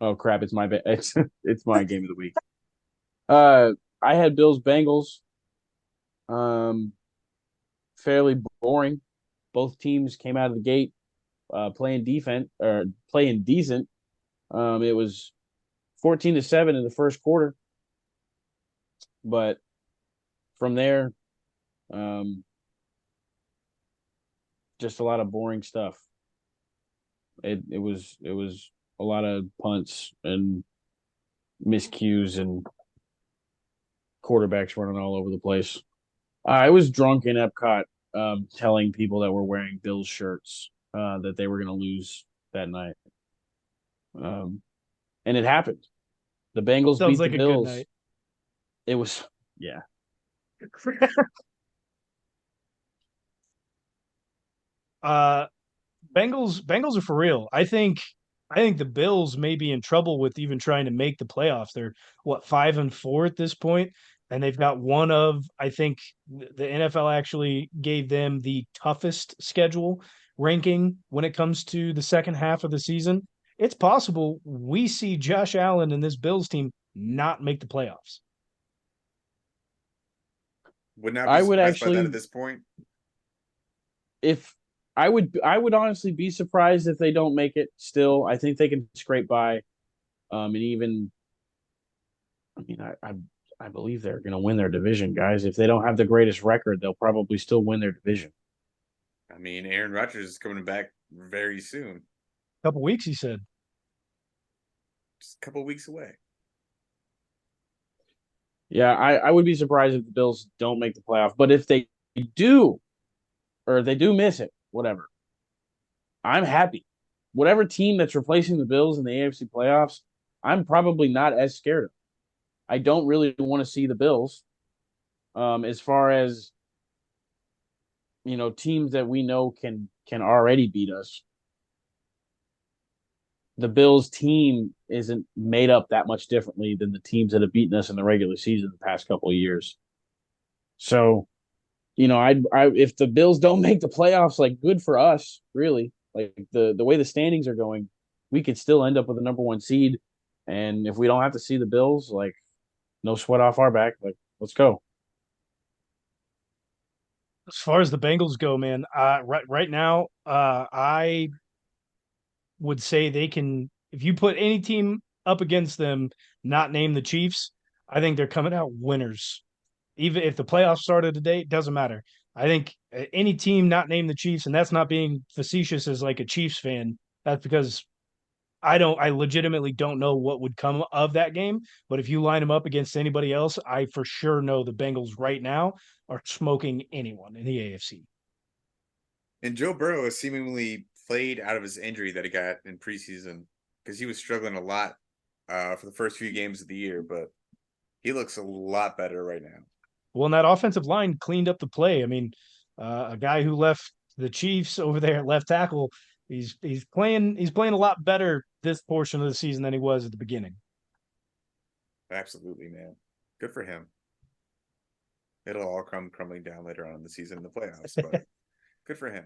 Oh crap! It's my game of the week. Uh, I had Bills Bengals. Um, Fairly boring. Both teams came out of the gate playing defense or playing decent. It was 14-7 in the first quarter, but from there, um, just a lot of boring stuff. It was a lot of punts and miscues and quarterbacks running all over the place. I was drunk in Epcot, telling people that were wearing Bills shirts that they were going to lose that night, um, and it happened. The Bengals Sounds beat the like a good Bills. night. It was yeah. uh Bengals are for real. I think the Bills may be in trouble with even trying to make the playoffs. They're what 5-4 at this point, and they've got one of I think the NFL actually gave them the toughest schedule ranking when it comes to the second half of the season. It's possible we see Josh Allen and this Bills team not make the playoffs. Would not be I would surprised by that at actually this point. if I would honestly be surprised if they don't make it still. I think they can scrape by. And even I mean I believe they're going to win their division, guys. If they don't have the greatest record, they'll probably still win their division. I mean, Aaron Rodgers is coming back very soon, A couple weeks, he said. just a couple of weeks away. Yeah, I would be surprised if the Bills don't make the playoff. But if they do, or if they do miss it, whatever, I'm happy. Whatever team that's replacing the Bills in the AFC playoffs, I'm probably not as scared of. I don't really want to see the Bills. As far as teams that we know can already beat us, the Bills team isn't made up that much differently than the teams that have beaten us in the regular season the past couple of years. So, I if the Bills don't make the playoffs, like good for us, really. Like the way the standings are going, we could still end up with a number one seed. And if we don't have to see the Bills, like no sweat off our back, like let's go. As far as the Bengals go, man, right now, I would say they can. If you put any team up against them, not name the Chiefs, I think they're coming out winners. Even if the playoffs started today, it doesn't matter. I think any team not named the Chiefs, and that's not being facetious as like a Chiefs fan. That's because I legitimately don't know what would come of that game. But if you line them up against anybody else, I for sure know the Bengals right now are smoking anyone in the AFC. And Joe Burrow has seemingly played out of his injury that he got in preseason because he was struggling a lot for the first few games of the year, but he looks a lot better right now. Well, and that offensive line cleaned up the play. I mean, a guy who left the Chiefs over there at left tackle, he's playing a lot better this portion of the season than he was at the beginning. Absolutely, man. Good for him. It'll all come crumbling down later on in the season in the playoffs, but good for him.